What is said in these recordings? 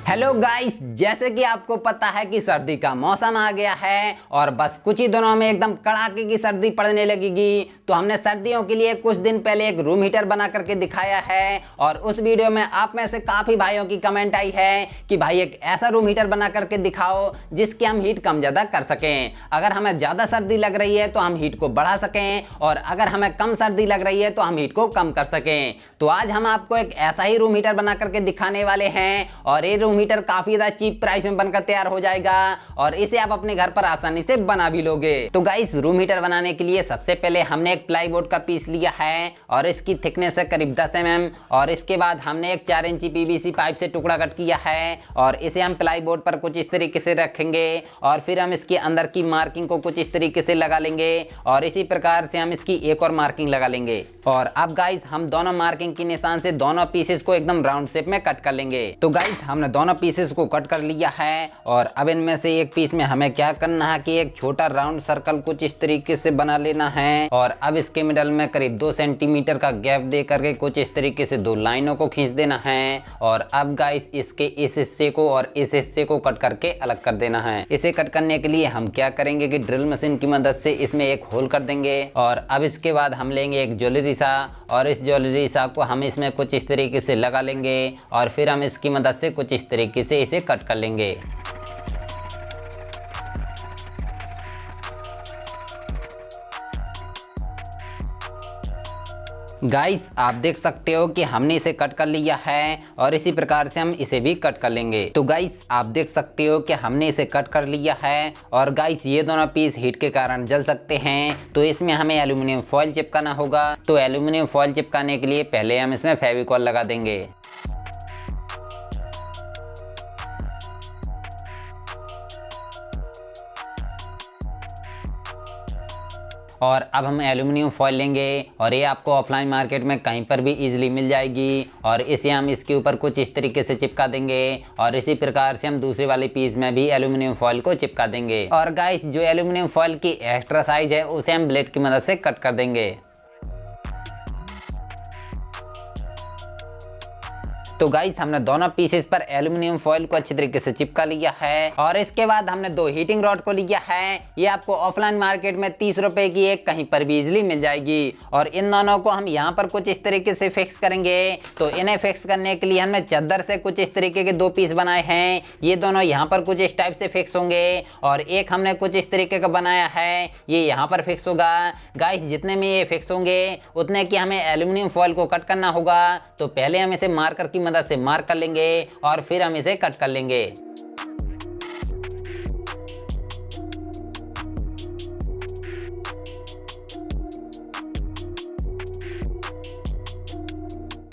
Hello guys, जैसे कि आपको पता है कि सर्दी का मौसम आ गया है और बस कुछ ही दिनों में एकदम कड़ाके की सर्दी पड़ने लगेगी। तो हमने सर्दियों के लिए कुछ दिन पहले एक रूम हीटर बना करके दिखाया है और उस वीडियो में आप में से काफ़ी भाइयों की कमेंट आई है कि भाई एक ऐसा रूम हीटर बना करके दिखाओ जिसकी हम हीट कम ज़्यादा कर सकें। अगर हमें ज़्यादा सर्दी लग रही है तो हम हीट को बढ़ा सकें और अगर हमें कम सर्दी लग रही है तो हम हीट को कम कर सकें। तो आज हम आपको एक ऐसा ही रूम हीटर बना करके दिखाने वाले हैं और ये रूम हीटर काफी ज्यादा चीप प्राइस में बनकर तैयार हो जाएगा और इसे आप अपने घर पर आसानी से बना भी लोगे। तो गाइस, रूम हीटर बनाने के लिए सबसे पहले हमने एक प्लाईवुड का पीस लिया है और इसकी थिकनेस है करीब 10 mm और इसके बाद हमने एक 4 इंची पीवीसी पाइप से टुकड़ा कट किया है और इसे हम प्लाईवुड पर कुछ इस तरीके से रखेंगे और फिर हम इसके अंदर की मार्किंग को कुछ इस तरीके से लगा लेंगे और इसी प्रकार से हम इसकी एक और मार्किंग लगा लेंगे। और अब गाइस, हम दोनों मार्किंग के निशान से दोनों पीसेस को एकदम राउंड शेप में कट कर लेंगे। तो गाइस, हमने दोनों पीसेस को कट कर लिया है और अब इनमें से एक पीस में हमें क्या करना है कि एक छोटा राउंड सर्कल कुछ इस तरीके से बना लेना है और अब इसके मिडल में करीब 2 सेंटीमीटर का गैप दे करके कुछ इस तरीके से 2 लाइनों को खींच देना है। और अब गाइस, इसके इस हिस्से को और इस हिस्से को कट करके अलग कर देना है। इसे कट करने के लिए हम क्या करेंगे कि ड्रिल मशीन की मदद से इसमें एक होल कर देंगे और अब इसके बाद हम लेंगे एक ज्वेलरी सा और इस ज्वेलरी सा को हम इसमें कुछ इस तरीके से लगा लेंगे और फिर हम इसकी मदद से कुछ इस तरीके से इसे कट कर लेंगे। गाइस, आप देख सकते हो कि हमने इसे कट कर लिया है और इसी प्रकार से हम इसे भी कट कर लेंगे। तो गाइस, आप देख सकते हो कि हमने इसे कट कर लिया है और गाइस, ये दोनों पीस हीट के कारण जल सकते हैं तो इसमें हमें एल्यूमिनियम फॉइल चिपकाना होगा। तो एल्यूमिनियम फॉइल चिपकाने के लिए पहले हम इसमें फेविकॉल लगा देंगे। और अब हम एल्यूमिनियम फॉइल लेंगे और ये आपको ऑफलाइन मार्केट में कहीं पर भी इजीली मिल जाएगी और इसे हम इसके ऊपर कुछ इस तरीके से चिपका देंगे और इसी प्रकार से हम दूसरे वाले पीस में भी एल्यूमिनियम फॉइल को चिपका देंगे। और गाइस, जो एल्यूमिनियम फॉइल की एक्स्ट्रा साइज है उसे हम ब्लेड की मदद से कट कर देंगे। तो गाइस, हमने दोनों पीसेस पर एल्यूमिनियम फॉइल को अच्छी तरीके से चिपका लिया है और इसके बाद हमने 2 हीटिंग रॉड को लिया है। ये आपको ऑफलाइन मार्केट में 30 रुपए की एक कहीं पर भी इजीली मिल जाएगी और इन दोनों को हम यहाँ पर कुछ इस तरीके से फिक्स करेंगे। तो इन्हें फिक्स करने के लिए हमने चादर से कुछ इस तरीके के 2 पीस बनाए हैं। ये दोनों यहाँ पर कुछ इस टाइप से फिक्स होंगे और एक हमने कुछ इस तरीके का बनाया है, ये यहाँ पर फिक्स होगा। गाइस, जितने में ये फिक्स होंगे उतने की हमें एल्यूमिनियम फॉइल को कट करना होगा। तो पहले हम इसे मार्कर की मदद से मार्क कर लेंगे और फिर हम इसे कट कर लेंगे।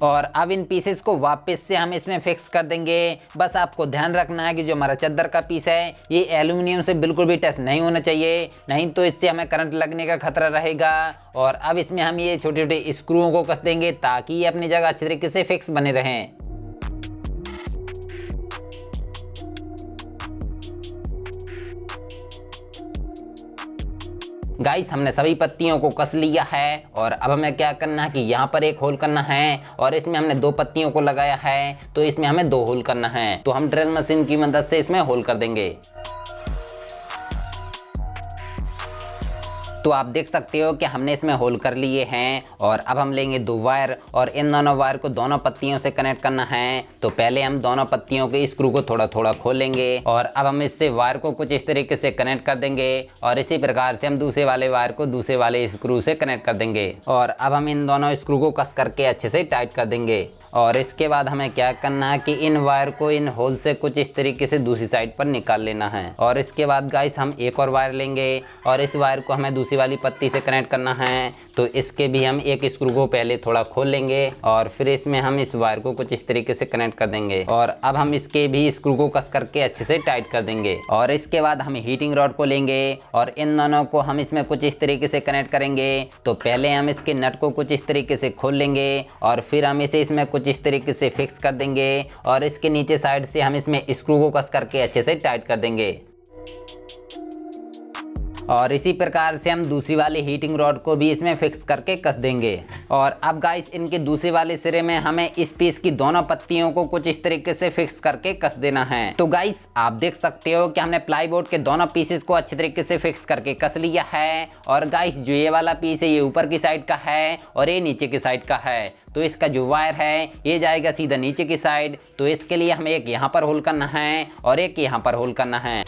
और अब इन पीसेस को वापस से हम इसमें फिक्स कर देंगे। बस आपको ध्यान रखना है कि जो हमारा चादर का पीस है ये एल्यूमिनियम से बिल्कुल भी टच नहीं होना चाहिए, नहीं तो इससे हमें करंट लगने का खतरा रहेगा। और अब इसमें हम ये छोटे छोटे स्क्रूओं को कस देंगे ताकि ये अपनी जगह अच्छी तरीके से फिक्स बने रहें। गाइस, हमने सभी पत्तियों को कस लिया है और अब हमें क्या करना है कि यहाँ पर एक होल करना है और इसमें हमने 2 पत्तियों को लगाया है तो इसमें हमें 2 होल करना है। तो हम ड्रिल मशीन की मदद से इसमें होल कर देंगे। तो आप देख सकते हो कि हमने इसमें होल कर लिए हैं और अब हम लेंगे 2 वायर और इन दोनों वायर को दोनों पत्तियों से कनेक्ट करना है। तो पहले हम दोनों पत्तियों के स्क्रू को थोड़ा थोड़ा खोलेंगे और अब हम इससे वायर को कुछ इस तरीके से कनेक्ट कर देंगे और इसी प्रकार से हम दूसरे वाले वायर को दूसरे वाले स्क्रू से कनेक्ट कर देंगे। और अब हम इन दोनों स्क्रू को कस करके अच्छे से टाइट कर देंगे और इसके बाद हमें क्या करना है कि इन वायर को इन होल से कुछ इस तरीके से दूसरी साइड पर निकाल लेना है। और इसके बाद गाइस, हम एक और वायर लेंगे और इस वायर को हमें दूसरी वाली पत्ती से कनेक्ट करना है। तो इसके भी हम एक स्क्रू को पहले थोड़ा खोल लेंगे और फिर इसमें हम इस वायर को कुछ इस तरीके से कनेक्ट कर देंगे और अब हम इसके भी स्क्रू को कस करके अच्छे से टाइट कर देंगे। और इसके बाद हम हीटिंग रॉड को लेंगे और इन दोनों को हम इसमें कुछ इस तरीके से कनेक्ट करेंगे। तो पहले हम इसके नट को कुछ इस तरीके से खोल लेंगे और फिर हम इसे इसमें कुछ इस तरीके से फिक्स कर देंगे और इसके नीचे साइड से हम इसमें स्क्रू को कस करके अच्छे से टाइट कर देंगे। और इसी प्रकार से हम दूसरी वाली हीटिंग रॉड को भी इसमें फिक्स करके कस देंगे। और अब गाइस इनके दूसरे वाले सिरे में हमें इस पीस की दोनों पत्तियों को कुछ इस तरीके से फिक्स करके कस देना है। तो गाइस आप देख सकते हो कि हमने प्लाईवुड के दोनों पीसेस को अच्छे तरीके से फिक्स करके कस लिया है। और गाइस जो ये वाला पीस है ये ऊपर की साइड का है और ये नीचे की साइड का है। तो इसका जो वायर है ये जाएगा सीधा नीचे की साइड। तो इसके लिए हमें एक यहाँ पर होल करना है और एक यहाँ पर होल करना है।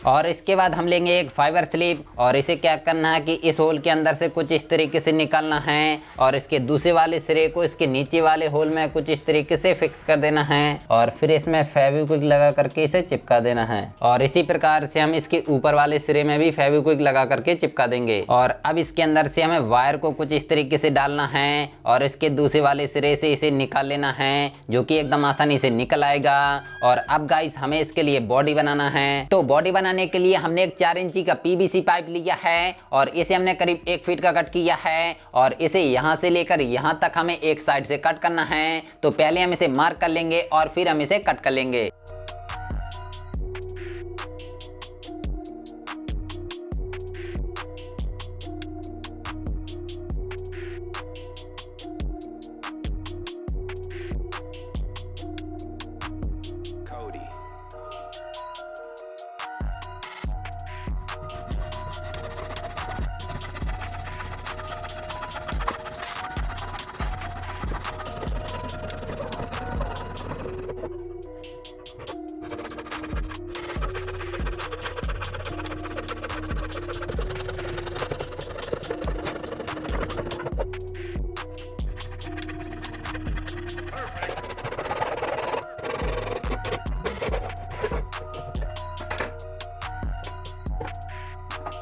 और इसके बाद हम लेंगे एक फाइबर स्लिप और इसे क्या करना है कि इस होल के अंदर से कुछ इस तरीके से निकालना है और इसके दूसरे वाले सिरे को इसके नीचे वाले होल में कुछ इस तरीके से फिक्स कर देना है और फिर इसमें फेविक्विक लगा करके इसे चिपका देना है। और इसी प्रकार से हम इसके ऊपर वाले सिरे में भी फेविक्विक लगा करके चिपका देंगे। और अब इसके अंदर से हमें वायर को कुछ इस तरीके से डालना है और इसके दूसरे वाले सिरे से इसे निकाल लेना है, जो कि एकदम आसानी से निकल आएगा। और अब गाइस हमें इसके लिए बॉडी बनाना है। तो बॉडी बनाने के लिए हमने एक 4 इंची का पीवीसी पाइप लिया है और इसे हमने करीब 1 फीट का कट किया है और इसे यहां से लेकर यहां तक हमें एक साइड से कट करना है। तो पहले हम इसे मार्क कर लेंगे और फिर हम इसे कट कर लेंगे।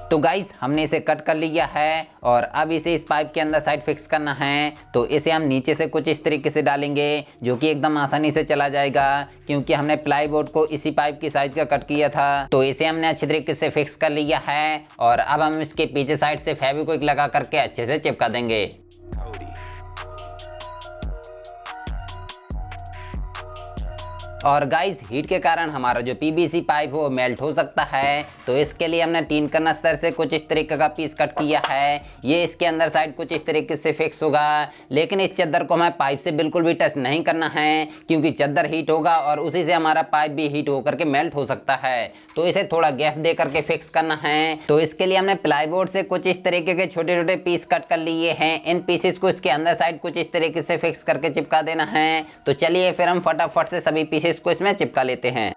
तो गाइस हमने इसे कट कर लिया है और अब इसे इस पाइप के अंदर साइड फिक्स करना है। तो इसे हम नीचे से कुछ इस तरीके से डालेंगे, जो कि एकदम आसानी से चला जाएगा क्योंकि हमने प्लाईवुड को इसी पाइप की साइज का कट किया था। तो इसे हमने अच्छे तरीके से फिक्स कर लिया है और अब हम इसके पीछे साइड से फेविक्विक लगा करके अच्छे से चिपका देंगे। और गाइस हीट के कारण हमारा जो पीवीसी पाइप वो मेल्ट हो सकता है। तो इसके लिए हमने 3 कनस्तर से कुछ इस तरीके का पीस कट किया है। ये इसके अंदर साइड कुछ इस तरीके से फिक्स होगा, लेकिन इस चादर को हमें पाइप से बिल्कुल भी टच नहीं करना है क्योंकि चादर हीट होगा और उसी से हमारा पाइप भी हीट होकर के मेल्ट हो सकता है। तो इसे थोड़ा गैप दे करके फिक्स करना है। तो इसके लिए हमने प्लाईवुड से कुछ इस तरीके के छोटे छोटे पीस कट कर लिए हैं। इन पीसेस को इसके अंदर साइड कुछ इस तरीके से फिक्स करके चिपका देना है। तो चलिए फिर हम फटाफट से सभी पीसेस को इसमें चिपका लेते हैं।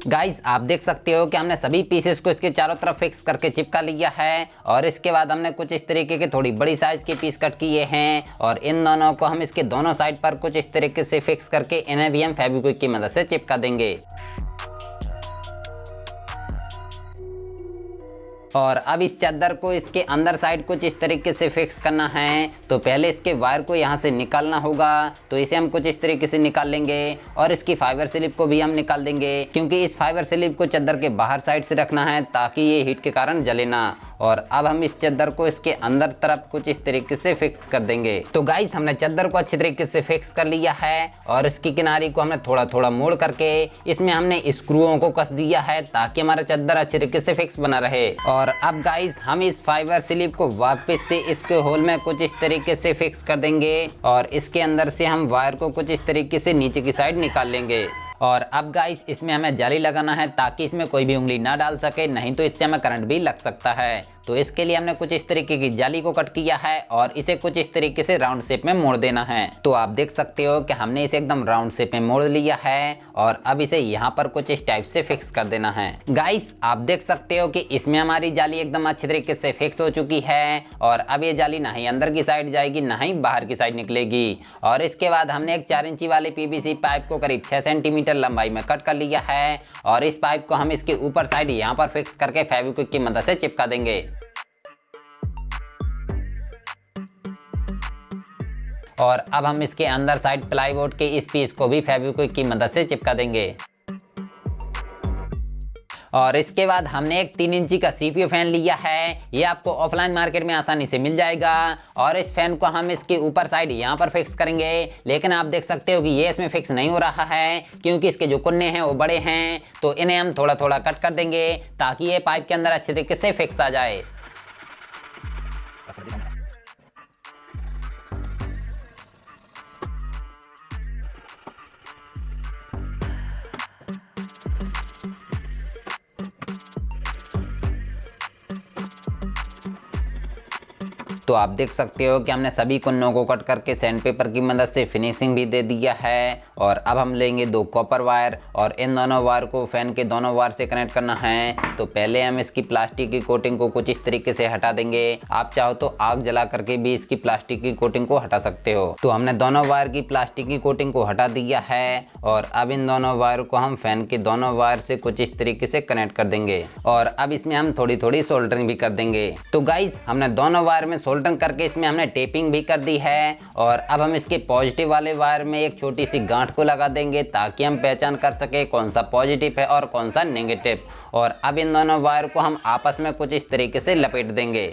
गाइस आप देख सकते हो कि हमने सभी पीसेस को इसके चारों तरफ फिक्स करके चिपका लिया है और इसके बाद हमने कुछ इस तरीके के थोड़ी बड़ी साइज के पीस कट किए हैं और इन दोनों को हम इसके दोनों साइड पर कुछ इस तरीके से फिक्स करके इन्हें भी हम फेविक्विक की मदद से चिपका देंगे। और अब इस चादर को इसके अंदर साइड कुछ इस तरीके से फिक्स करना है। तो पहले इसके वायर को यहाँ से निकालना होगा। तो इसे हम कुछ इस तरीके से निकाल लेंगे और इसकी फाइबर स्लिप को भी हम निकाल देंगे क्योंकि इस फाइबर स्लिप को चादर के बाहर साइड से रखना है ताकि ये हीट के कारण जले ना। और अब हम इस चादर को इसके अंदर तरफ कुछ इस तरीके से फिक्स कर देंगे। तो गाइस हमने चादर को अच्छे तरीके से फिक्स कर लिया है और इसकी किनारी को हमने थोड़ा थोड़ा मोड़ करके इसमें हमने स्क्रूओं को कस दिया है ताकि हमारा चादर अच्छे तरीके से फिक्स बना रहे। और अब गाइस हम इस फाइबर स्लिप को वापस से इसके होल में कुछ इस तरीके से फिक्स कर देंगे और इसके अंदर से हम वायर को कुछ इस तरीके से नीचे की साइड निकाल लेंगे। और अब गाइस इसमें हमें जाली लगाना है ताकि इसमें कोई भी उंगली ना डाल सके, नहीं तो इससे हमें करंट भी लग सकता है। तो इसके लिए हमने कुछ इस तरीके की जाली को कट किया है और इसे कुछ इस तरीके से राउंड शेप में मोड़ देना है। तो आप देख सकते हो कि हमने इसे एकदम राउंड शेप में मोड़ लिया है और अब इसे यहाँ पर कुछ इस टाइप से फिक्स कर देना है। गाइस आप देख सकते हो कि इसमें हमारी जाली एकदम अच्छे तरीके से फिक्स हो चुकी है और अब ये जाली ना ही अंदर की साइड जाएगी ना ही बाहर की साइड निकलेगी। और इसके बाद हमने एक 4 इंची वाले पीवीसी पाइप को करीब 6 सेंटीमीटर लंबाई में कट कर लिया है और इस पाइप को हम इसके ऊपर साइड यहाँ पर फिक्स करके फेविक्विक की मदद से चिपका देंगे। और अब हम इसके अंदर साइड प्लाईवुड के इस पीस को भी फेविक्विक की मदद से चिपका देंगे। और इसके बाद हमने एक 3 इंची का CPU फैन लिया है। ये आपको ऑफलाइन मार्केट में आसानी से मिल जाएगा। और इस फैन को हम इसके ऊपर साइड यहाँ पर फिक्स करेंगे, लेकिन आप देख सकते हो कि ये इसमें फिक्स नहीं हो रहा है क्योंकि इसके जो कुन्ने हैं वो बड़े हैं। तो इन्हें हम थोड़ा थोड़ा कट कर देंगे ताकि ये पाइप के अंदर अच्छे तरीके से फिक्स आ जाए। तो आप देख सकते हो कि हमने सभी कुन्नों को कट करके सैंड पेपर की मदद से फिनिशिंग भी दे दिया है। और अब हम लेंगे 2 कॉपर वायर और इन दोनों वायर को फैन के दोनों वायर से कनेक्ट करना है। तो पहले हम इसकी प्लास्टिक की कोटिंग को कुछ इस तरीके से हटा देंगे। आप चाहो तो आग जला करके भी इसकी प्लास्टिक की कोटिंग को हटा सकते हो। तो हमने दोनों वायर की प्लास्टिक की कोटिंग को हटा दिया है और अब इन दोनों वायर को हम फैन के दोनों वायर से कुछ इस तरीके से कनेक्ट कर देंगे। और अब इसमें हम थोड़ी थोड़ी सोल्डरिंग भी कर देंगे। तो गाइस हमने दोनों वायर में सोल्डरिंग करके इसमें हमने टेपिंग भी कर दी है। और अब हम इसके पॉजिटिव वाले वायर में एक छोटी सी गांठ को लगा देंगे ताकि हम पहचान कर सके कौन सा पॉजिटिव है और कौन सा नेगेटिव। और अब इन दोनों वायर को हम आपस में कुछ इस तरीके से लपेट देंगे।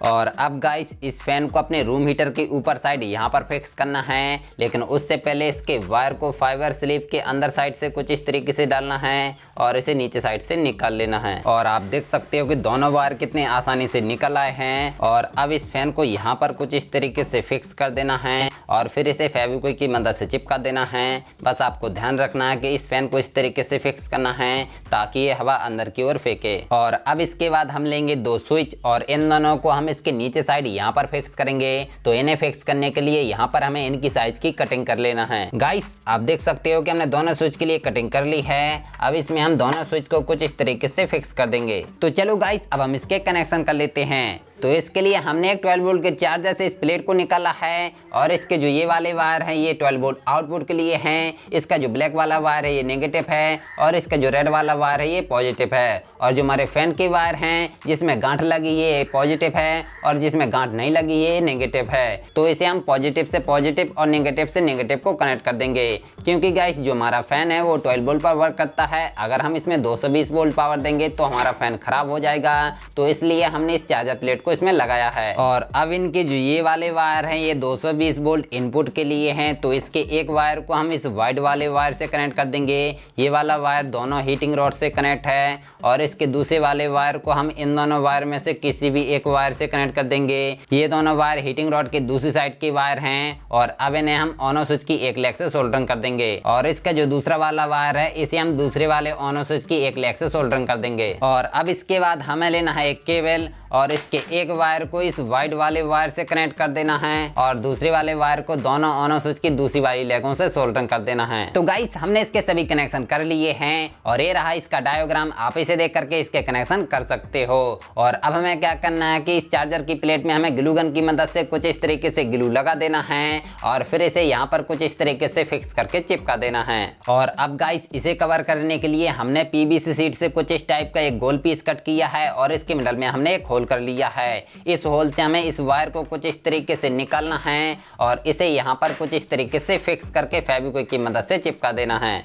और अब गाइस इस फैन को अपने रूम हीटर के ऊपर साइड यहाँ पर फिक्स करना है, लेकिन उससे पहले इसके वायर को फाइबर स्लीव के अंदर साइड से कुछ इस तरीके से डालना है और इसे नीचे साइड से निकाल लेना है। और आप देख सकते हो कि दोनों वायर कितने आसानी से निकल आए हैं। और अब इस फैन को यहाँ पर कुछ इस तरीके से फिक्स कर देना है और फिर इसे फेविक्विक की मदद से चिपका देना है। बस आपको ध्यान रखना है कि इस फैन को इस तरीके से फिक्स करना है ताकि ये हवा अंदर की ओर फेंके। और अब इसके बाद हम लेंगे 2 स्विच और इन दोनों को हम इसके नीचे साइड यहाँ पर फिक्स करेंगे। तो इन्हें फिक्स करने के लिए यहाँ पर हमें इनकी साइज की कटिंग कर लेना है। गाइस आप देख सकते हो कि हमने दोनों स्विच के लिए कटिंग कर ली है। अब इसमें हम दोनों स्विच को कुछ इस तरीके से फिक्स कर देंगे। तो चलो गाइस अब हम इसके कनेक्शन कर लेते हैं। तो इसके लिए हमने एक 12 वोल्ट के चार्जर से इस प्लेट को निकाला है और इसके जो ये वाले वायर हैं ये 12 वोल्ट आउटपुट के लिए हैं। इसका जो ब्लैक वाला वायर है ये नेगेटिव है और इसका जो रेड वाला वायर है ये पॉजिटिव है। और जो हमारे फैन के वायर हैं जिसमें गांठ लगी ये पॉजिटिव है और जिसमें गांठ नहीं लगी ये नेगेटिव है। तो इसे हम पॉजिटिव से पॉजिटिव और नेगेटिव से नेगेटिव को कनेक्ट कर देंगे, क्योंकि गाइस जो हमारा फैन है वो 12 वोल्ट पर वर्क करता है। अगर हम इसमें 220 वोल्ट पावर देंगे तो हमारा फैन खराब हो जाएगा। तो इसलिए हमने इस चार्जर प्लेट को इसमें लगाया है। और अब इनके जो ये वाले वायर हैं ये 220 वोल्ट इनपुट के लिए हैं। तो इसके एक वायर को हम इस वाइट वाले वायर से कनेक्ट कर देंगे। ये वाला वायर दोनों हीटिंग रॉड से कनेक्ट है और इसके दूसरे वाले वायर को हम इन दोनों वायर में से किसी भी एक वायर से कनेक्ट कर देंगे। ये दोनों वायर हीटिंग रॉड की दूसरी साइड के वायर हैं और अब इन्हें हम ऑनो स्विच की एक लेग से सोल्डरिंग कर देंगे। और इसका जो दूसरा वाला वायर है इसे हम दूसरे वाले ऑनो स्विच की एक लेग से सोल्डरिंग कर देंगे। और अब इसके बाद हमें लेना है एक केबल और इसके एक वायर को इस वाइट वाले वायर से कनेक्ट कर देना है और दूसरे वाले वायर को दोनों ऑनो स्विच की दूसरी वाली लेगों से सोल्डरिंग कर देना है। तो गाइस हमने इसके सभी कनेक्शन कर लिए हैं और ये रहा इसका डायग्राम। आप इसे देख करके इसके कनेक्शन कर सकते हो। और अब हमें क्या करना है कि इस चार्जर की प्लेट में हमें ग्लू गन की मदद से कुछ इस तरीके से ग्लू लगा देना है और फिर इसे यहाँ पर कुछ इस तरीके से फिक्स करके चिपका देना है। और अब गाइस इसे कवर करने के लिए हमने पीवीसी शीट से कुछ इस टाइप का एक गोल पीस कट किया है और इसके मिडल में हमने एक होल कर लिया है। इस होल से हमें इस वायर को कुछ इस तरीके से निकालना है और इसे यहाँ पर कुछ इस तरीके से फिक्स करके फेविक्विक की मदद से चिपका देना है।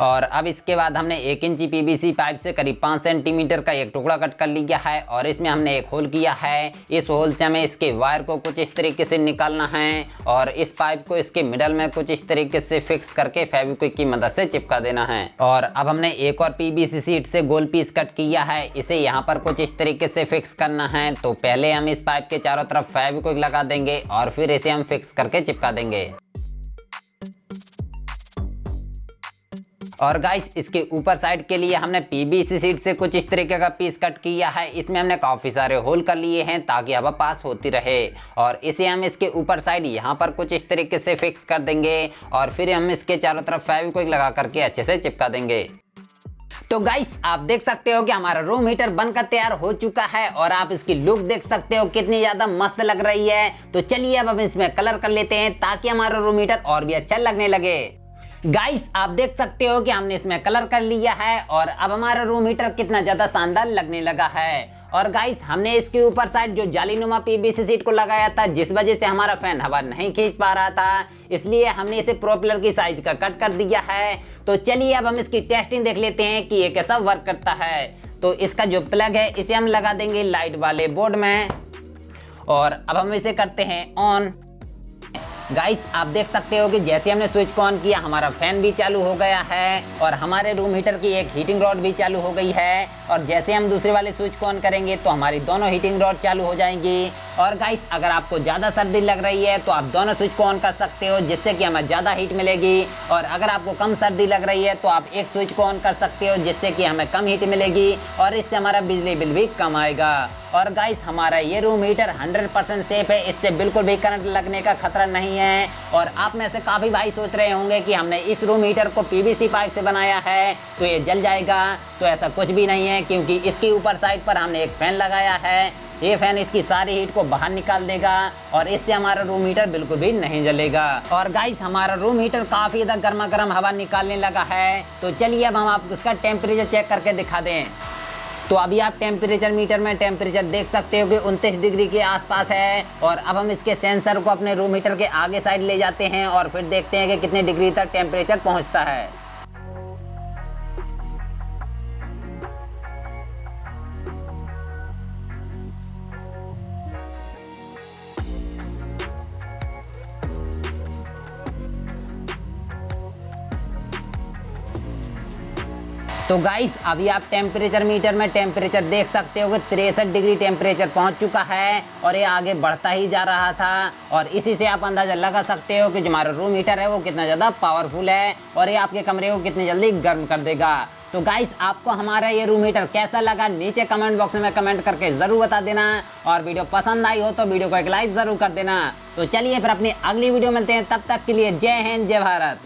और अब इसके बाद हमने 1 इंची पीवीसी पाइप से करीब 5 सेंटीमीटर का एक टुकड़ा कट कर लिया है और इसमें हमने एक होल किया है। इस होल से हमें इसके वायर को कुछ इस तरीके से निकालना है और इस पाइप को इसके मिडल में कुछ इस तरीके से फिक्स करके फेविक्विक की मदद से चिपका देना है। और अब हमने एक और पीवीसी शीट से गोल पीस कट किया है, इसे यहाँ पर कुछ इस तरीके से फिक्स करना है। तो पहले हम इस पाइप के चारों तरफ फेविक्विक लगा देंगे और फिर इसे हम फिक्स करके चिपका देंगे। और गाइस इसके ऊपर साइड के लिए हमने पीवीसी शीट से कुछ इस तरीके का पीस कट किया है। इसमें हमने काफी सारे होल कर लिए हैं ताकि हवा पास होती रहे और इसे हम इसके ऊपर साइड यहाँ पर कुछ इस तरीके से फिक्स कर देंगे और फिर हम इसके चारों तरफ फेविक्विक लगा करके अच्छे से चिपका देंगे। तो गाइस आप देख सकते हो कि हमारा रूम हीटर बनकर तैयार हो चुका है और आप इसकी लुक देख सकते हो कितनी ज्यादा मस्त लग रही है। तो चलिए अब हम इसमें कलर कर लेते हैं ताकि हमारा रूम हीटर और भी अच्छा लगने लगे। गाइस आप देख सकते हो कि हमने इसमें कलर कर लिया है और अब हमारा रूम हीटर कितना ज्यादा शानदार लगने लगा है। और गाइस हमने इसके ऊपर साइड जो जालीनुमा पीवीसी शीट को लगाया था, जिस वजह से हमारा फैन हवा नहीं खींच पा रहा था, इसलिए हमने इसे प्रोपेलर की साइज का कट कर दिया है। तो चलिए अब हम इसकी टेस्टिंग देख लेते हैं कि ये कैसा वर्क करता है। तो इसका जो प्लग है इसे हम लगा देंगे लाइट वाले बोर्ड में और अब हम इसे करते हैं ऑन। गाइस आप देख सकते हो कि जैसे हमने स्विच को ऑन किया हमारा फैन भी चालू हो गया है और हमारे रूम हीटर की एक हीटिंग रॉड भी चालू हो गई है। और जैसे हम दूसरे वाले स्विच को ऑन करेंगे तो हमारी दोनों हीटिंग रॉड चालू हो जाएंगी। और गाइस अगर आपको ज़्यादा सर्दी लग रही है तो आप दोनों स्विच को ऑन कर सकते हो, जिससे कि हमें ज़्यादा हीट मिलेगी। और अगर आपको कम सर्दी लग रही है तो आप एक स्विच को ऑन कर सकते हो, जिससे कि हमें कम हीट मिलेगी और इससे हमारा बिजली बिल भी कम आएगा। और गाइस हमारा ये रूम हीटर 100% सेफ है, इससे बिल्कुल भी करंट लगने का खतरा नहीं है। और आप में से काफ़ी भाई सोच रहे होंगे कि हमने इस रूम हीटर को पीवीसी पाइप से बनाया है तो ये जल जाएगा। तो ऐसा कुछ भी नहीं है, क्योंकि इसके ऊपर साइड पर हमने एक फैन लगाया है। ये फैन इसकी सारी हीट को बाहर निकाल देगा और इससे हमारा रूम हीटर बिल्कुल भी नहीं जलेगा। और गाइस हमारा रूम हीटर काफ़ी ज़्यादा गर्मा गर्म हवा निकालने लगा है। तो चलिए अब हम आपको उसका टेम्परेचर चेक करके दिखा दें। तो अभी आप टेम्परेचर मीटर में टेम्परेचर देख सकते हो कि 29 डिग्री के आसपास है। और अब हम इसके सेंसर को अपने रूम हीटर के आगे साइड ले जाते हैं और फिर देखते हैं कि कितने डिग्री तक टेम्परेचर पहुंचता है। तो गाइस अभी आप टेम्परेचर मीटर में टेम्परेचर देख सकते हो कि 63 डिग्री टेम्परेचर पहुंच चुका है और ये आगे बढ़ता ही जा रहा था। और इसी से आप अंदाजा लगा सकते हो कि जो हमारा रूम हीटर है वो कितना ज़्यादा पावरफुल है और ये आपके कमरे को कितनी जल्दी गर्म कर देगा। तो गाइस आपको हमारा ये रूम हीटर कैसा लगा नीचे कमेंट बॉक्स में कमेंट करके ज़रूर बता देना। और वीडियो पसंद आई हो तो वीडियो को एक लाइक ज़रूर कर देना। तो चलिए फिर अपनी अगली वीडियो मिलते हैं, तब तक के लिए जय हिंद जय भारत।